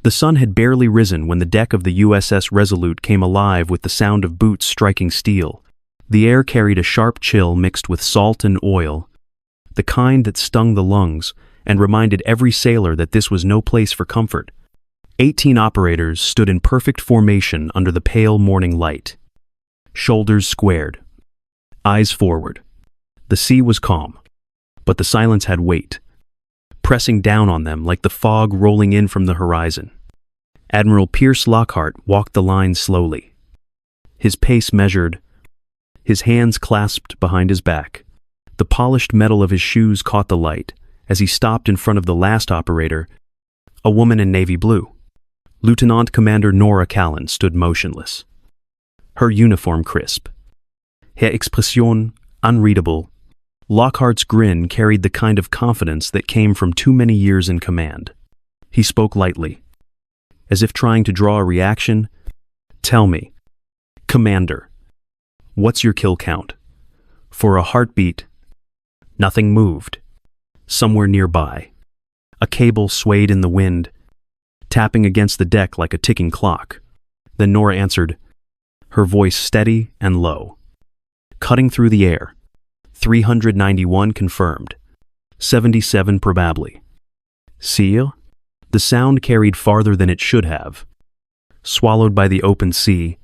The sun had barely risen when the deck of the USS Resolute came alive with the sound of boots striking steel. The air carried a sharp chill mixed with salt and oil, the kind that stung the lungs and reminded every sailor that this was no place for comfort. 18 operators stood in perfect formation under the pale morning light. Shoulders squared, eyes forward. The sea was calm, but the silence had weight, pressing down on them like the fog rolling in from the horizon. Admiral Pierce Lockhart walked the line slowly, his pace measured, his hands clasped behind his back. The polished metal of his shoes caught the light as he stopped in front of the last operator, a woman in navy blue. Lieutenant Commander Nora Callen stood motionless, her uniform crisp, her expression unreadable. Lockhart's grin carried the kind of confidence that came from too many years in command. He spoke lightly, as if trying to draw a reaction. "Tell me, Commander, what's your kill count?" For a heartbeat, nothing moved. Somewhere nearby, a cable swayed in the wind, tapping against the deck like a ticking clock. Then Nora answered, her voice steady and low, cutting through the air. 391 confirmed, 77 probably. Seal? The sound carried farther than it should have. Swallowed by the open sea,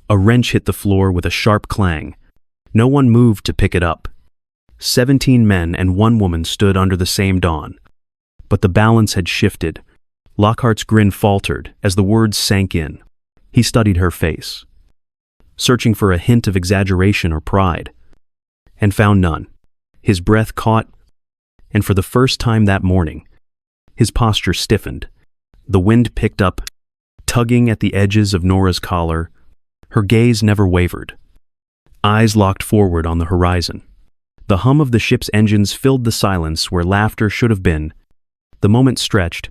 a wrench hit the floor with a sharp clang. No one moved to pick it up. 17 men and 1 woman stood under the same dawn. But the balance had shifted. Lockhart's grin faltered as the words sank in. He studied her face, searching for a hint of exaggeration or pride, and found none. His breath caught, and for the first time that morning, his posture stiffened. The wind picked up, tugging at the edges of Nora's collar. Her gaze never wavered, eyes locked forward on the horizon. The hum of the ship's engines filled the silence where laughter should have been. The moment stretched,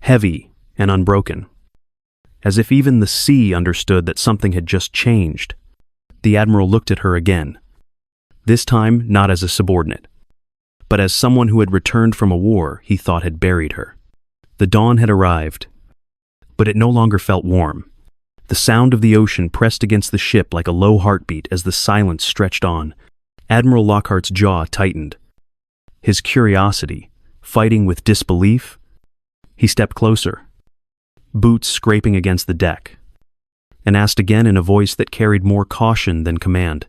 heavy and unbroken, as if even the sea understood that something had just changed. The Admiral looked at her again, this time not as a subordinate, but as someone who had returned from a war he thought had buried her. The dawn had arrived, but it no longer felt warm. The sound of the ocean pressed against the ship like a low heartbeat as the silence stretched on. Admiral Lockhart's jaw tightened, his curiosity fighting with disbelief. He stepped closer, boots scraping against the deck, and asked again in a voice that carried more caution than command,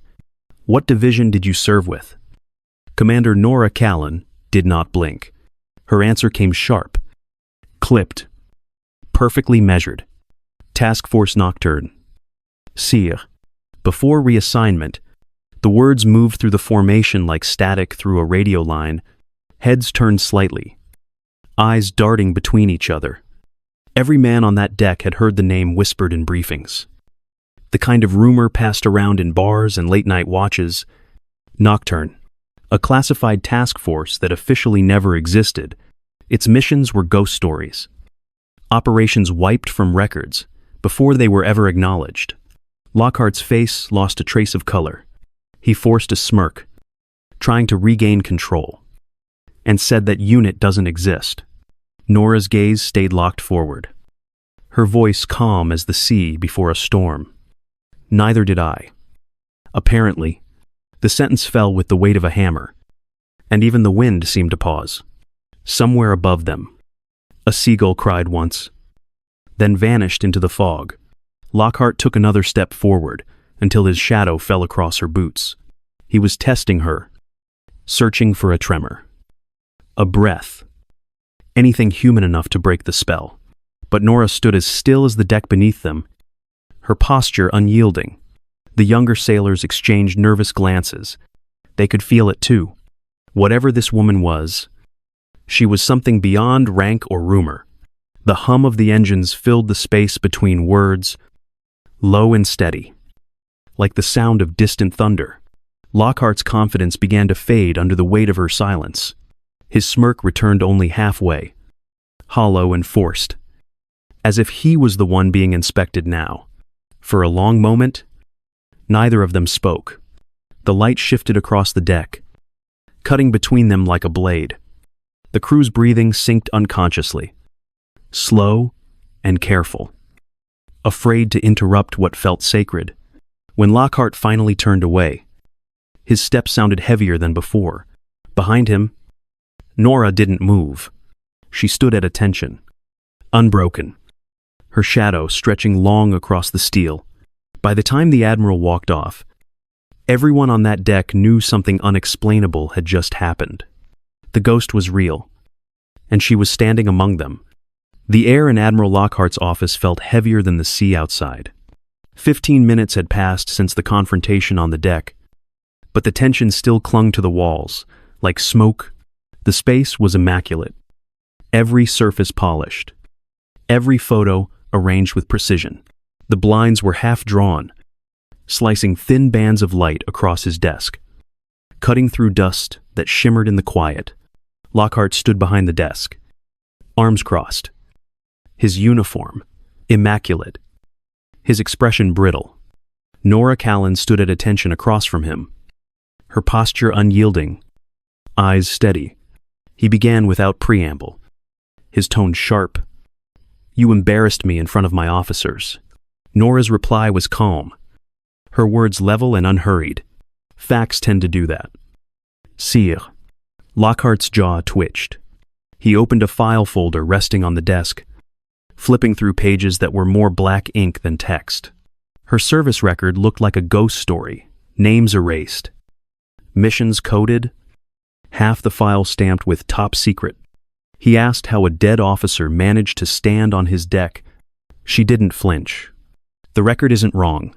"What division did you serve with?" Commander Nora Callen did not blink. Her answer came sharp, clipped, perfectly measured. Task Force Nocturne. Sire. Before reassignment, the words moved through the formation like static through a radio line. Heads turned slightly, eyes darting between each other. Every man on that deck had heard the name whispered in briefings, the kind of rumor passed around in bars and late-night watches. Nocturne, a classified task force that officially never existed. Its missions were ghost stories, operations wiped from records before they were ever acknowledged. Lockhart's face lost a trace of color. He forced a smirk, trying to regain control, and said that unit doesn't exist. Nora's gaze stayed locked forward, her voice calm as the sea before a storm. Neither did I. Apparently, the sentence fell with the weight of a hammer, and even the wind seemed to pause. Somewhere above them, a seagull cried once, then vanished into the fog. Lockhart took another step forward until his shadow fell across her boots. He was testing her, searching for a tremor, a breath, anything human enough to break the spell. But Nora stood as still as the deck beneath them, her posture unyielding. The younger sailors exchanged nervous glances. They could feel it too. Whatever this woman was, she was something beyond rank or rumor. The hum of the engines filled the space between words, low and steady, like the sound of distant thunder. Lockhart's confidence began to fade under the weight of her silence. His smirk returned only halfway, hollow and forced, as if he was the one being inspected now. For a long moment, neither of them spoke. The light shifted across the deck, cutting between them like a blade. The crew's breathing synced unconsciously, slow, and careful, afraid to interrupt what felt sacred. When Lockhart finally turned away, his step sounded heavier than before. Behind him, Nora didn't move. She stood at attention, unbroken, her shadow stretching long across the steel. By the time the Admiral walked off, everyone on that deck knew something unexplainable had just happened. The ghost was real, and she was standing among them. The air in Admiral Lockhart's office felt heavier than the sea outside. 15 minutes had passed since the confrontation on the deck, but the tension still clung to the walls, like smoke. The space was immaculate, every surface polished, every photo arranged with precision. The blinds were half drawn, slicing thin bands of light across his desk, cutting through dust that shimmered in the quiet. Lockhart stood behind the desk, arms crossed, his uniform immaculate, his expression brittle. Nora Callen stood at attention across from him, her posture unyielding, eyes steady. He began without preamble, his tone sharp. "You embarrassed me in front of my officers." Nora's reply was calm, her words level and unhurried. Facts tend to do that. "Sire." Lockhart's jaw twitched. He opened a file folder resting on the desk, flipping through pages that were more black ink than text. Her service record looked like a ghost story, names erased, missions coded, half the file stamped with top secret. He asked how a dead officer managed to stand on his deck. She didn't flinch. "The record isn't wrong,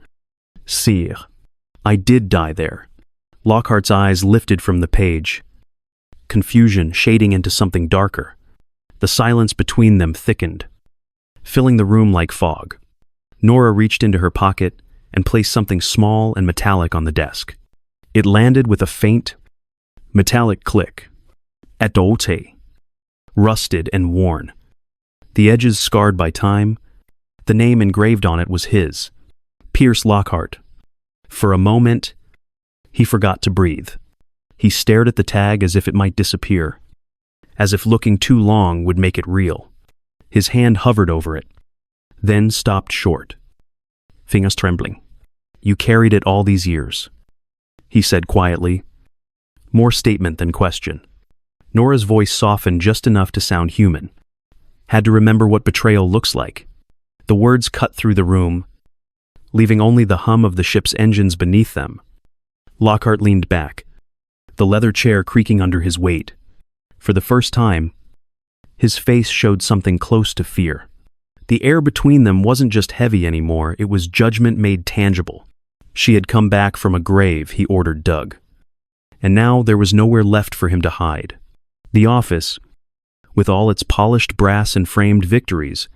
Sire. I did die there." Lockhart's eyes lifted from the page, confusion shading into something darker. The silence between them thickened, filling the room like fog. Nora reached into her pocket and placed something small and metallic on the desk. It landed with a faint, metallic click. Adolte. Rusted and worn, the edges scarred by time. The name engraved on it was his, Pierce Lockhart. For a moment, he forgot to breathe. He stared at the tag as if it might disappear, as if looking too long would make it real. His hand hovered over it, then stopped short, fingers trembling. "You carried it all these years," he said quietly, more statement than question. Nora's voice softened just enough to sound human. "Had to remember what betrayal looks like." The words cut through the room, leaving only the hum of the ship's engines beneath them. Lockhart leaned back, the leather chair creaking under his weight. For the first time, his face showed something close to fear. The air between them wasn't just heavy anymore, it was judgment made tangible. She had come back from a grave he ordered dug, and now there was nowhere left for him to hide. The office, with all its polished brass and framed victories,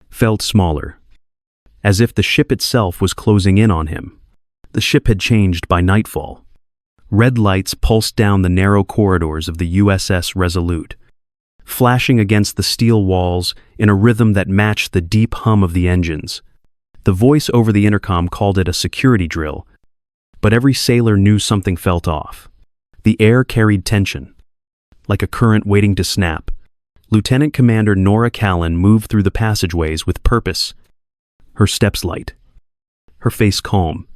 felt smaller, as if the ship itself was closing in on him. The ship had changed by nightfall. Red lights pulsed down the narrow corridors of the USS Resolute, flashing against the steel walls in a rhythm that matched the deep hum of the engines. The voice over the intercom called it a security drill, but every sailor knew something felt off. The air carried tension, like a current waiting to snap. Lieutenant Commander Nora Callen moved through the passageways with purpose, her steps light, her face calm.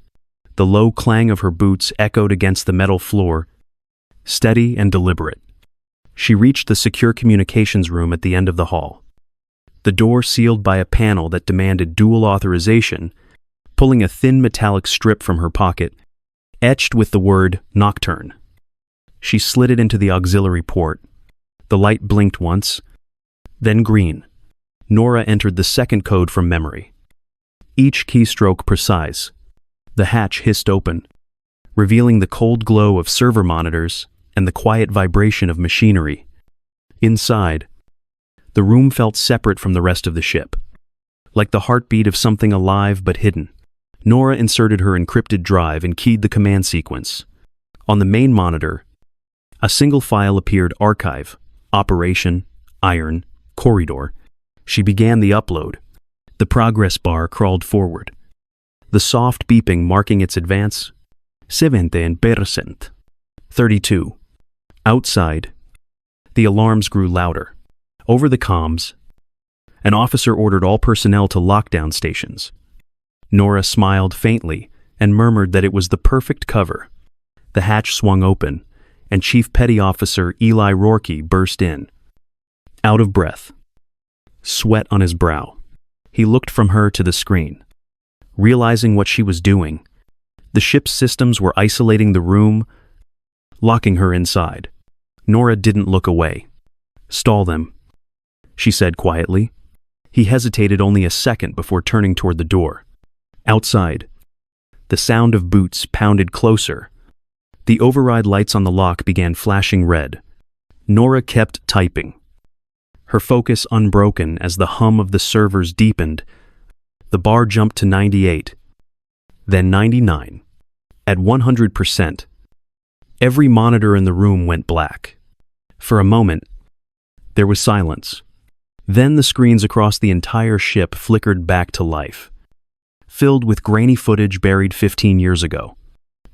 The low clang of her boots echoed against the metal floor, steady and deliberate. She reached the secure communications room at the end of the hall, the door sealed by a panel that demanded dual authorization. Pulling a thin metallic strip from her pocket, etched with the word Nocturne, she slid it into the auxiliary port. The light blinked once, then green. Nora entered the second code from memory, each keystroke precise. The hatch hissed open, revealing the cold glow of server monitors and the quiet vibration of machinery. Inside, the room felt separate from the rest of the ship, like the heartbeat of something alive but hidden. Nora inserted her encrypted drive and keyed the command sequence. On the main monitor, a single file appeared: Archive, Operation, Iron, Corridor. She began the upload. The progress bar crawled forward, the soft beeping marking its advance. 70%. 32. Outside, the alarms grew louder. Over the comms, An officer ordered all personnel to lockdown stations. Nora smiled faintly and murmured that it was the perfect cover. The hatch swung open, and Chief Petty Officer Eli Rourke burst in. Out of breath, sweat on his brow, he looked from her to the screen. Realizing what she was doing, the ship's systems were isolating the room, locking her inside. Nora didn't look away. "Stall them," she said quietly. He hesitated only a second before turning toward the door. Outside, the sound of boots pounded closer. The override lights on the lock began flashing red. Nora kept typing, her focus unbroken as the hum of the servers deepened. The bar jumped to 98, then 99. At 100%, every monitor in the room went black. For a moment, there was silence. Then the screens across the entire ship flickered back to life, filled with grainy footage buried 15 years ago.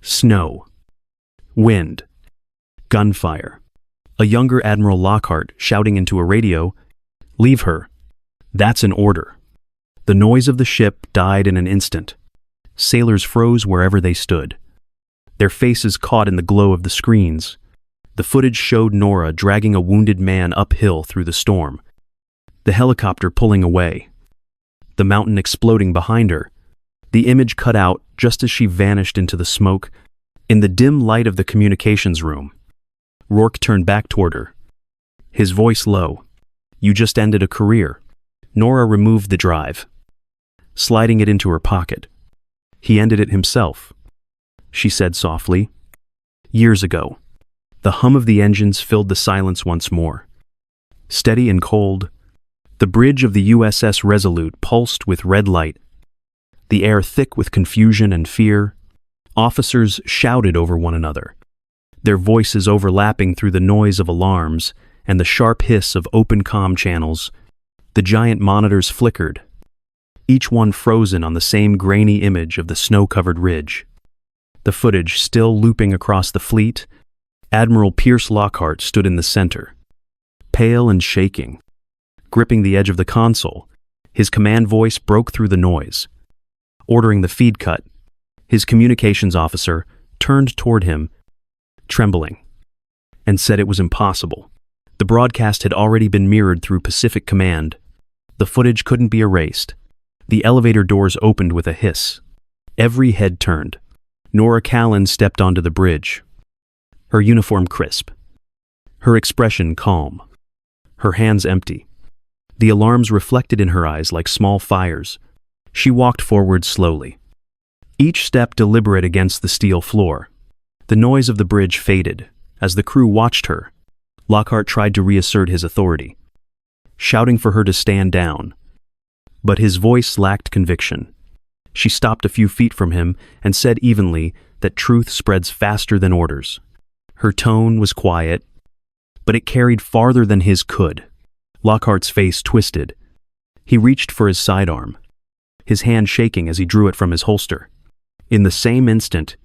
Snow, wind, gunfire. A younger Admiral Lockhart shouting into a radio, "Leave her. That's an order." The noise of the ship died in an instant. Sailors froze wherever they stood, their faces caught in the glow of the screens. The footage showed Nora dragging a wounded man uphill through the storm, the helicopter pulling away, the mountain exploding behind her. The image cut out just as she vanished into the smoke. In the dim light of the communications room, Rourke turned back toward her, his voice low. "You just ended a career." Nora removed the drive, sliding it into her pocket. "He ended it himself," she said softly. "Years ago." The hum of the engines filled the silence once more. Steady and cold, the bridge of the USS Resolute pulsed with red light, the air thick with confusion and fear. Officers shouted over one another, their voices overlapping through the noise of alarms and the sharp hiss of open comm channels. The giant monitors flickered, each one frozen on the same grainy image of the snow-covered ridge. The footage still looping across the fleet. Admiral Pierce Lockhart stood in the center, pale and shaking, gripping the edge of the console. His command voice broke through the noise, ordering the feed cut. His communications officer turned toward him, trembling, and said it was impossible. The broadcast had already been mirrored through Pacific Command. The footage couldn't be erased. The elevator doors opened with a hiss. Every head turned. Nora Callen stepped onto the bridge, her uniform crisp, her expression calm, her hands empty. The alarms reflected in her eyes like small fires. She walked forward slowly, each step deliberate against the steel floor. The noise of the bridge faded as the crew watched her. Lockhart tried to reassert his authority, shouting for her to stand down, but his voice lacked conviction. She stopped a few feet from him and said evenly that truth spreads faster than orders. Her tone was quiet, but it carried farther than his could. Lockhart's face twisted. He reached for his sidearm, his hand shaking as he drew it from his holster. In the same instant,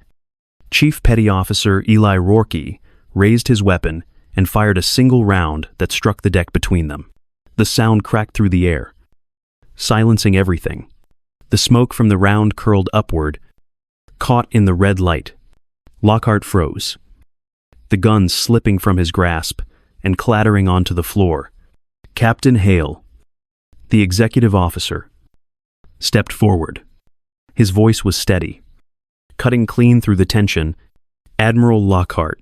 Chief Petty Officer Eli Rourke raised his weapon and fired a single round that struck the deck between them. The sound cracked through the air, silencing everything. The smoke from the round curled upward, caught in the red light. Lockhart froze, the gun slipping from his grasp and clattering onto the floor. Captain Hale, the executive officer, stepped forward. His voice was steady, cutting clean through the tension. "Admiral Lockhart,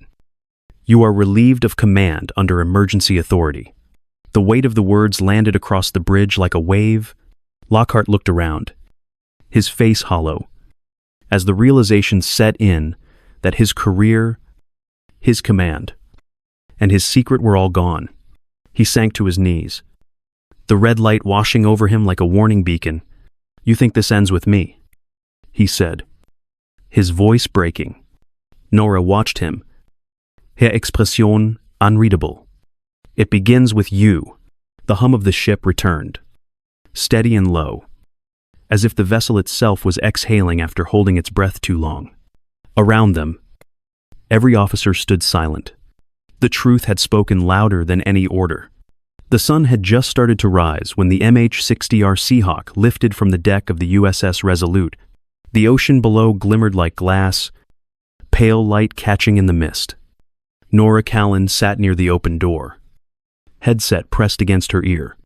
you are relieved of command under emergency authority." The weight of the words landed across the bridge like a wave. Lockhart looked around, his face hollow, as the realization set in that his career, his command, and his secret were all gone. He sank to his knees, the red light washing over him like a warning beacon. "You think this ends with me?" he said, his voice breaking. Nora watched him, her expression unreadable. "It begins with you." The hum of the ship returned, steady and low, as if the vessel itself was exhaling after holding its breath too long. Around them, every officer stood silent. The truth had spoken louder than any order. The sun had just started to rise when the MH-60R Seahawk lifted from the deck of the USS Resolute. The ocean below glimmered like glass, pale light catching in the mist. Nora Callen sat near the open door, headset pressed against her ear,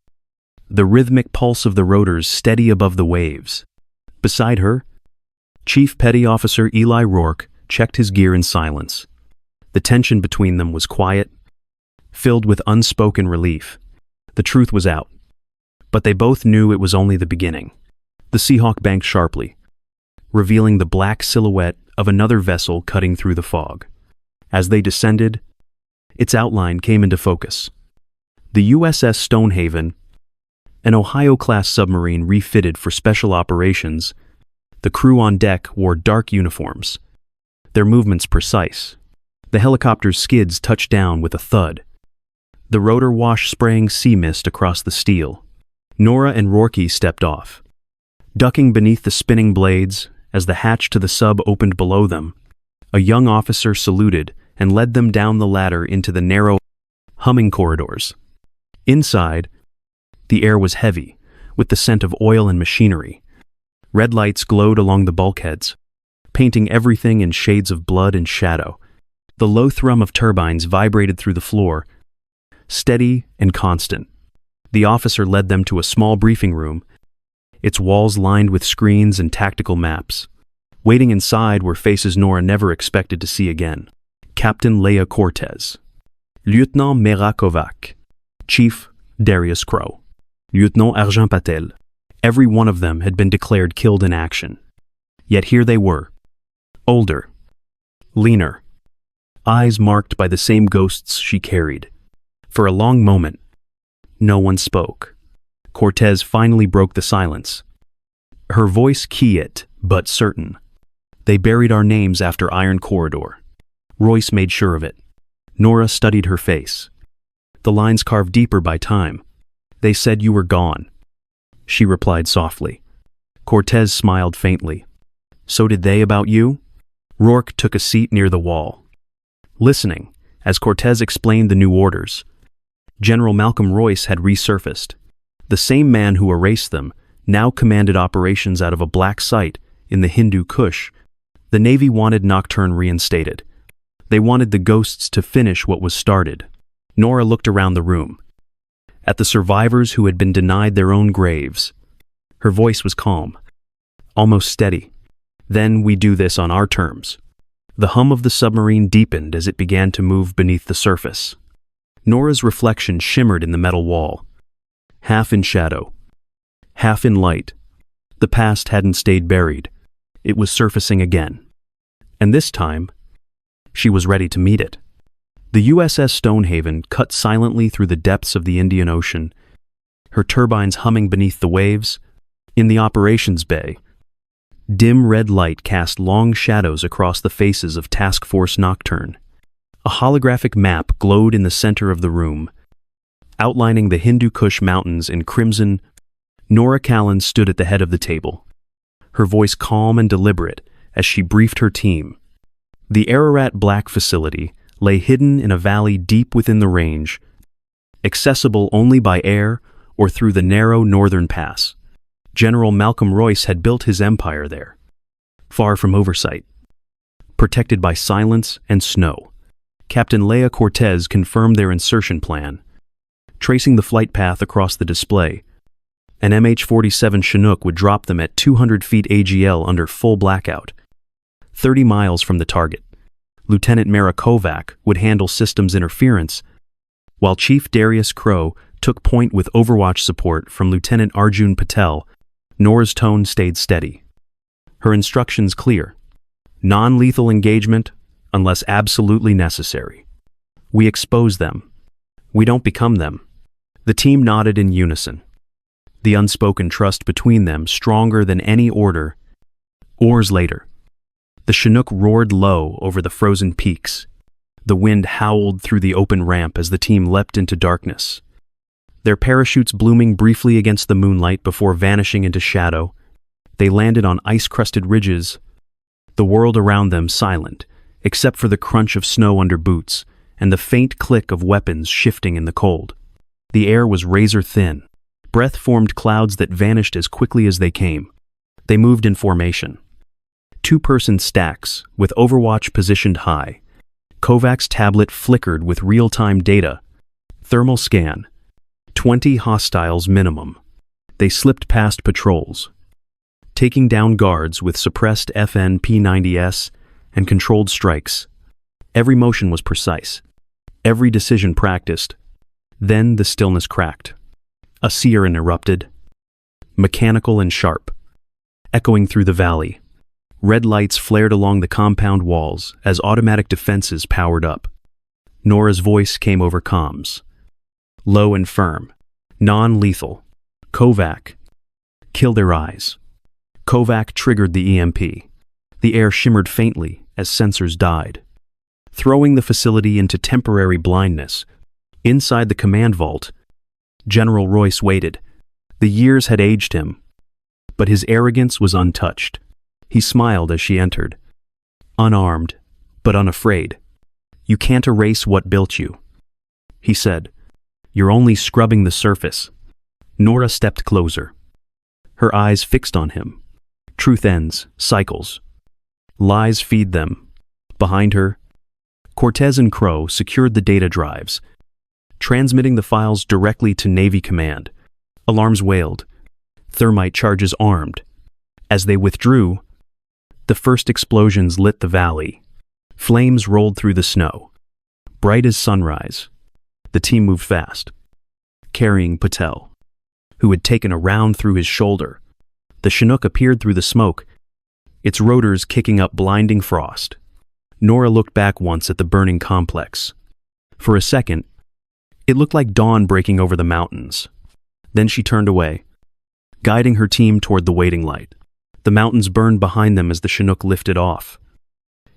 the rhythmic pulse of the rotors steady above the waves. Beside her, Chief Petty Officer Eli Rourke checked his gear in silence. The tension between them was quiet, filled with unspoken relief. The truth was out, but they both knew it was only the beginning. The Seahawk banked sharply, revealing the black silhouette of another vessel cutting through the fog. As they descended, its outline came into focus. The USS Stonehaven, an Ohio-class submarine refitted for special operations. The crew on deck wore dark uniforms, their movements precise. The helicopter's skids touched down with a thud, the rotor wash spraying sea mist across the steel. Nora and Rourke stepped off, ducking beneath the spinning blades as the hatch to the sub opened below them. A young officer saluted and led them down the ladder into the narrow, humming corridors. Inside, the air was heavy, with the scent of oil and machinery. Red lights glowed along the bulkheads, painting everything in shades of blood and shadow. The low thrum of turbines vibrated through the floor, steady and constant. The officer led them to a small briefing room, its walls lined with screens and tactical maps. Waiting inside were faces Nora never expected to see again. Captain Leah Cortez, Lieutenant Mera Kovac, Chief Darius Crow, Lieutenant Argent Patel. Every one of them had been declared killed in action. Yet here they were, older, leaner, eyes marked by the same ghosts she carried. For a long moment, no one spoke. Cortez finally broke the silence. Her voice quiet, but certain. They buried our names after Iron Corridor. Royce made sure of it. Nora studied her face, the lines carved deeper by time. They said you were gone. She replied softly. Cortez smiled faintly. So did they about you? Rourke took a seat near the wall, listening as Cortez explained the new orders. General Malcolm Royce had resurfaced. The same man who erased them now commanded operations out of a black site in the Hindu Kush. The Navy wanted Nocturne reinstated. They wanted the ghosts to finish what was started. Nora looked around the room, at the survivors who had been denied their own graves. Her voice was calm, almost steady. Then we do this on our terms. The hum of the submarine deepened as it began to move beneath the surface. Nora's reflection shimmered in the metal wall, half in shadow, half in light. The past hadn't stayed buried. It was surfacing again. And this time, she was ready to meet it. The USS Stonehaven cut silently through the depths of the Indian Ocean, her turbines humming beneath the waves. In the operations bay, dim red light cast long shadows across the faces of Task Force Nocturne. A holographic map glowed in the center of the room, outlining the Hindu Kush Mountains in crimson. Nora Callen stood at the head of the table, her voice calm and deliberate as she briefed her team. The Ararat Black facility lay hidden in a valley deep within the range, accessible only by air or through the narrow northern pass. General Malcolm Royce had built his empire there, far from oversight, protected by silence and snow. Captain Leah Cortez confirmed their insertion plan, tracing the flight path across the display. An MH-47 Chinook would drop them at 200 feet AGL under full blackout, 30 miles from the target. Lieutenant Nora Callen would handle systems interference, while Chief Darius Crow took point with overwatch support from Lieutenant Arjun Patel. Nora's tone stayed steady, her instructions clear. Non-lethal engagement unless absolutely necessary. We expose them. We don't become them. The team nodded in unison, the unspoken trust between them stronger than any order. Hours later, the Chinook roared low over the frozen peaks. The wind howled through the open ramp as the team leapt into darkness, their parachutes blooming briefly against the moonlight before vanishing into shadow. They landed on ice-crusted ridges, the world around them silent, except for the crunch of snow under boots and the faint click of weapons shifting in the cold. The air was razor thin. Breath formed clouds that vanished as quickly as they came. They moved in formation. Two-person stacks, with Overwatch positioned high. Kovac's tablet flickered with real-time data. Thermal scan. 20 hostiles minimum. They slipped past patrols, taking down guards with suppressed FN P90S and controlled strikes. Every motion was precise. Every decision practiced. Then the stillness cracked. A siren erupted, mechanical and sharp, echoing through the valley. Red lights flared along the compound walls as automatic defenses powered up. Nora's voice came over comms. Low and firm. Non-lethal. Kovac. Kill their eyes. Kovac triggered the EMP. The air shimmered faintly as sensors died, throwing the facility into temporary blindness. Inside the command vault, General Royce waited. The years had aged him, but his arrogance was untouched. He smiled as she entered. Unarmed, but unafraid. You can't erase what built you, he said. You're only scrubbing the surface. Nora stepped closer, her eyes fixed on him. Truth ends, cycles. Lies feed them. Behind her, Cortez and Crow secured the data drives, transmitting the files directly to Navy Command. Alarms wailed. Thermite charges armed. As they withdrew, the first explosions lit the valley. Flames rolled through the snow. Bright as sunrise, the team moved fast, carrying Patel, who had taken a round through his shoulder. The Chinook appeared through the smoke, its rotors kicking up blinding frost. Nora looked back once at the burning complex. For a second, it looked like dawn breaking over the mountains. Then she turned away, guiding her team toward the waiting light. The mountains burned behind them as the Chinook lifted off,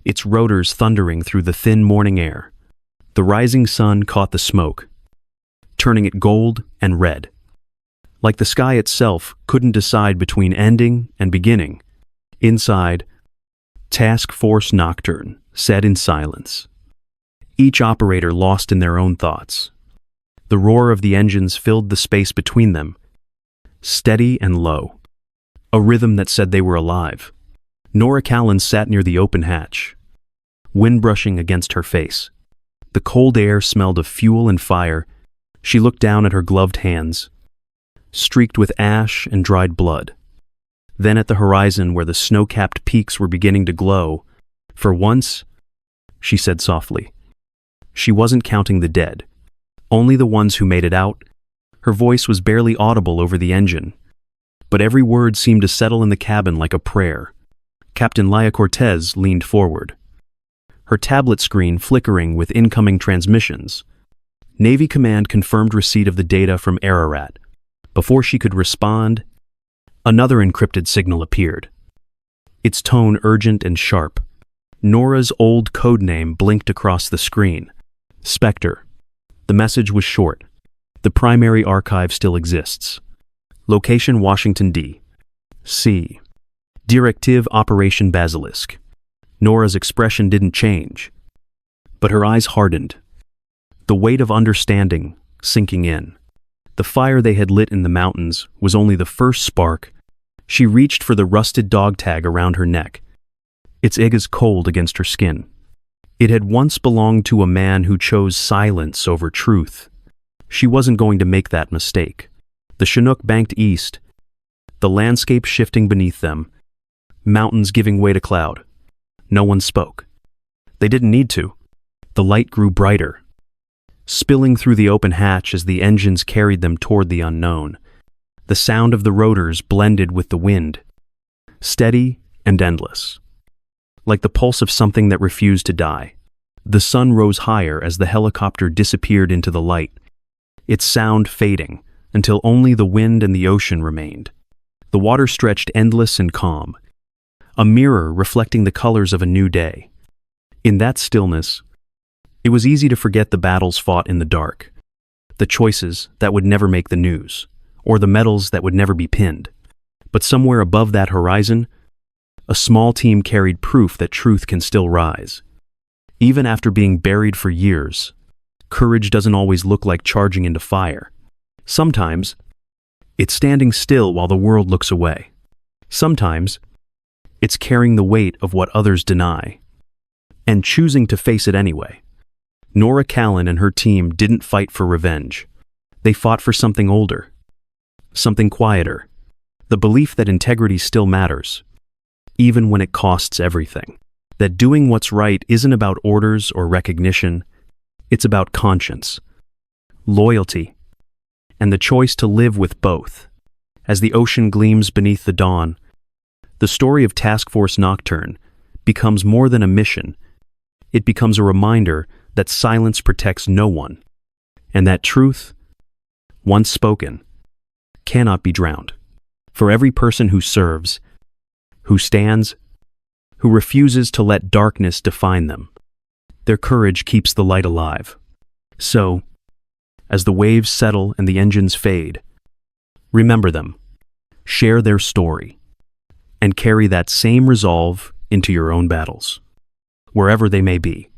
its rotors thundering through the thin morning air. The rising sun caught the smoke, turning it gold and red. Like the sky itself couldn't decide between ending and beginning. Inside, Task Force Nocturne sat in silence, each operator lost in their own thoughts. The roar of the engines filled the space between them, steady and low, a rhythm that said they were alive. Nora Callen sat near the open hatch, wind brushing against her face. The cold air smelled of fuel and fire. She looked down at her gloved hands, streaked with ash and dried blood. Then at the horizon where the snow-capped peaks were beginning to glow. For once, she said softly. She wasn't counting the dead, only the ones who made it out. Her voice was barely audible over the engine, but every word seemed to settle in the cabin like a prayer. Captain Laia Cortez leaned forward, her tablet screen flickering with incoming transmissions. Navy Command confirmed receipt of the data from Ararat. Before she could respond, another encrypted signal appeared, its tone urgent and sharp. Nora's old code name blinked across the screen. Spectre. The message was short. The primary archive still exists. Location Washington, D.C. Directive Operation Basilisk. Nora's expression didn't change, but her eyes hardened, the weight of understanding sinking in. The fire they had lit in the mountains was only the first spark. She reached for the rusted dog tag around her neck, its edges cold against her skin. It had once belonged to a man who chose silence over truth. She wasn't going to make that mistake. The Chinook banked east, the landscape shifting beneath them, mountains giving way to cloud. No one spoke. They didn't need to. The light grew brighter, spilling through the open hatch as the engines carried them toward the unknown. The sound of the rotors blended with the wind, steady and endless, like the pulse of something that refused to die. The sun rose higher as the helicopter disappeared into the light, its sound fading until only the wind and the ocean remained. The water stretched endless and calm, a mirror reflecting the colors of a new day. In that stillness, it was easy to forget the battles fought in the dark, the choices that would never make the news, or the medals that would never be pinned. But somewhere above that horizon, a small team carried proof that truth can still rise. Even after being buried for years, courage doesn't always look like charging into fire. Sometimes, it's standing still while the world looks away. Sometimes, it's carrying the weight of what others deny, and choosing to face it anyway. Nora Callen and her team didn't fight for revenge. They fought for something older, something quieter, the belief that integrity still matters, even when it costs everything. That doing what's right isn't about orders or recognition, it's about conscience, loyalty, and the choice to live with both. As the ocean gleams beneath the dawn, the story of Task Force Nocturne becomes more than a mission. It becomes a reminder that silence protects no one, and that truth, once spoken, cannot be drowned. For every person who serves, who stands, who refuses to let darkness define them, their courage keeps the light alive. So, as the waves settle and the engines fade, remember them, share their story, and carry that same resolve into your own battles, wherever they may be.